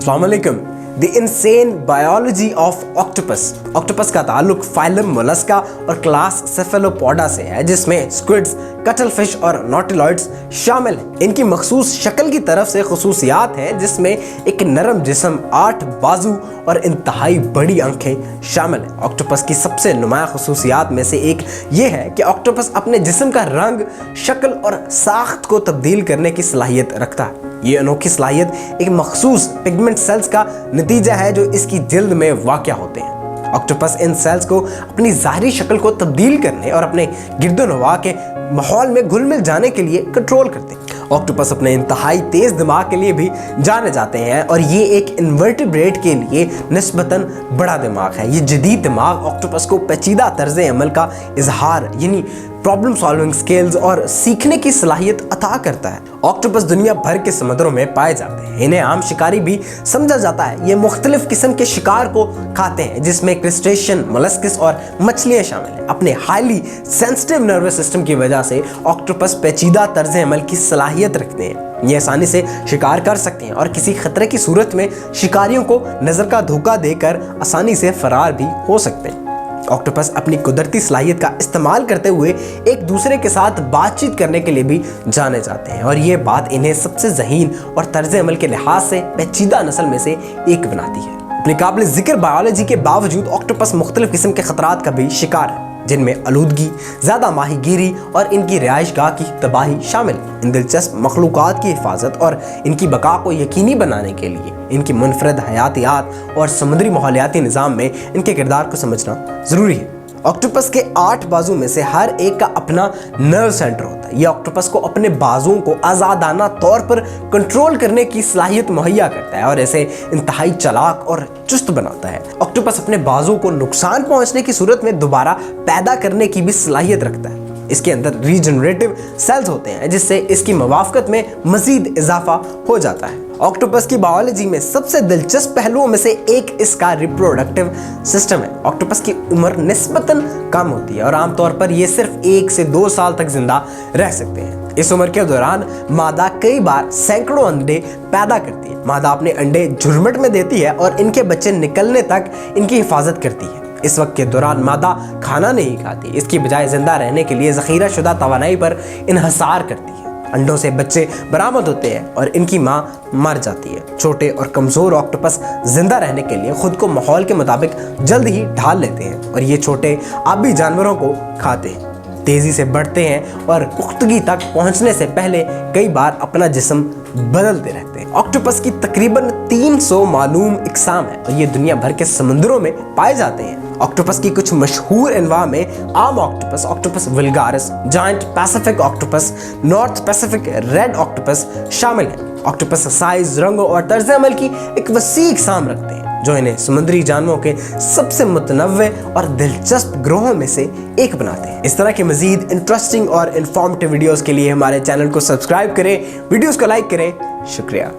अस्सलाम वालेकुम। The insane biology of octopus. Octopus का ताल्लुक फाइलम मोलस्का और क्लास सेफेलोपोडा से है, जिसमें स्क्विड्स, कटलफिश और नॉटिलॉइड्स शामिल हैं। इनकी मखसूस शक्ल की तरफ से खुसूसियात हैं, जिसमें एक नरम जिस्म, 8 बाजू और इंतहाई बड़ी आंखें शामिल हैं। ऑक्टोपस की सबसे नुमाया खुसूसियात में से एक ये है कि ऑक्टोपस अपने जिस्म का रंग, शक्ल और साख्त को तब्दील करने की सलाहियत रखता है। ये अनोखी सलाहियत एक मखसूस पिगमेंट सेल्स का नतीजा है जो इसकी जिल्द में वाक़या होते हैं। ऑक्टोपस इन सेल्स को अपनी ज़ाहिरी शक्ल को तब्दील करने और अपने गिरदोनवा के माहौल में घुल मिल जाने के लिए कंट्रोल करते हैं। ऑक्टोपस अपने इंतहाई तेज़ दिमाग के लिए भी जाने जाते हैं और ये एक इन्वर्टिब्रेट के लिए निस्बतन बड़ा दिमाग है। ये जदीद दिमाग ऑक्टोपस को पेचीदा तर्ज अमल का इजहार यानी प्रॉब्लम सॉल्विंग स्किल्स और सीखने की सलाहियत अता करता है। ऑक्टोपस दुनिया भर के समुद्रों में पाए जाते हैं। इन्हें आम शिकारी भी समझा जाता है। ये मुख्तलिफ किस्म के शिकार को खाते हैं, जिसमें क्रिस्टेशियन, मोलस्किस और मछलियाँ शामिल हैं। अपने हाईली सेंसिटिव नर्वस सिस्टम की वजह से ऑक्टोपस पेचीदा तर्ज अमल की सलाहियत रखते हैं। ये आसानी से शिकार कर सकते हैं और किसी खतरे की सूरत में शिकारियों को नज़र का धोखा देकर आसानी से फरार भी हो सकते हैं। ऑक्टोपस अपनी कुदरती सलाहियत का इस्तेमाल करते हुए एक दूसरे के साथ बातचीत करने के लिए भी जाने जाते हैं और ये बात इन्हें सबसे ज़हीन और तर्ज अमल के लिहाज से पेचीदा नस्ल में से एक बनाती है। अपनी काबिल जिक्र बायोलॉजी के बावजूद ऑक्टोपस मुख्तलिफ किस्म के खतरात का भी शिकार है, जिनमें आलूदगी, ज़्यादा माहीगीरी और इनकी रिहाइशगाह की तबाही शामिल है। इन दिलचस्प मखलूक़ात की हिफाजत और इनकी बका को यकीनी बनाने के लिए इनकी मुनफरद हयातियात और समुद्री माहौलियाती निज़ाम में इनके किरदार को समझना ज़रूरी है। ऑक्टोपस के 8 बाजू में से हर एक का अपना नर्व सेंटर होता है। यह ऑक्टोपस को अपने बाजुओं को आज़ादाना तौर पर कंट्रोल करने की सलाहियत मुहैया करता है और इसे इंतहाई चालाक और चुस्त बनाता है। ऑक्टोपस अपने बाजुओं को नुकसान पहुंचने की सूरत में दोबारा पैदा करने की भी सलाहियत रखता है। इसके अंदर रीजनरेटिव सेल्स होते हैं, जिससे इसकी मुवाफ़क़त में मज़ीद इजाफा हो जाता है। ऑक्टोपस की बायोलॉजी में सबसे दिलचस्प पहलुओं में से एक इसका रिप्रोडक्टिव सिस्टम है। ऑक्टोपस की उम्र निस्बतन कम होती है और आमतौर पर ये सिर्फ 1 से 2 साल तक जिंदा रह सकते हैं। इस उम्र के दौरान मादा कई बार सैकड़ों अंडे पैदा करती है। मादा अपने अंडे झुरमुट में देती है और इनके बच्चे निकलने तक इनकी हिफाजत करती है। इस वक्त के दौरान मादा खाना नहीं खाती, इसकी बजाय जिंदा रहने के लिए ज़ख़ीरा शुदा तवानाई पर इन्हसार करती है। अंडों से बच्चे बरामद होते हैं और इनकी माँ मर जाती है। छोटे और कमज़ोर ऑक्टोपस जिंदा रहने के लिए खुद को माहौल के मुताबिक जल्द ही ढाल लेते हैं और ये छोटे आबी जानवरों को खाते हैं, तेज़ी से बढ़ते हैं और पुख्तगी तक पहुँचने से पहले कई बार अपना जिस्म बदलते रहते हैं। ऑक्टोपस की तकरीबन 300 मालूम इकसाम है और ये दुनिया भर के समुद्रों में पाए जाते हैं। ऑक्टोपस की कुछ मशहूर अनवा में आम octopus, octopus vulgaris, giant Pacific octopus, north Pacific red octopus शामिल हैं। ऑक्टोपस साइज, रंगों और तर्ज अमल की एक वसी इकसाम रखते हैं, जो इन्हें समुद्री जानवरों के सबसे मुतनव्वे और दिलचस्प ग्रोहों में से एक बनाते हैं। इस तरह के मजीद इंटरेस्टिंग और इन्फॉर्मेटिव वीडियोस के लिए हमारे चैनल को सब्सक्राइब करें, वीडियोस को लाइक करें। शुक्रिया।